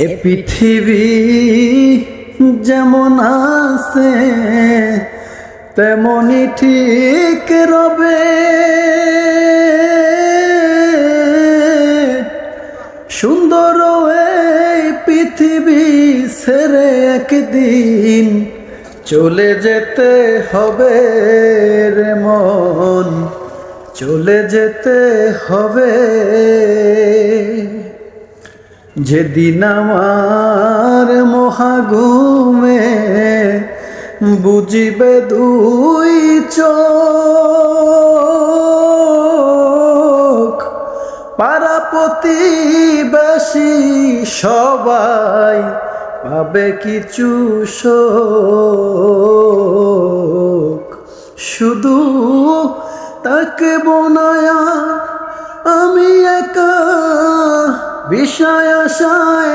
এ পৃথিবী যেমন আছে তেমনই ঠিক রবে, সুন্দর এই পৃথিবী ছেড়ে একদিন চলে যেতে হবে রে মন, চলে যেতে হবে। যেদিন আমার মহাঘুমে বুঝিবে দুই চোখ, পাড়া প্রতিবেশী সবাই পাবে কিছু শোক, শুধু তাকে বনায়া আমি একা বিষয় আশায়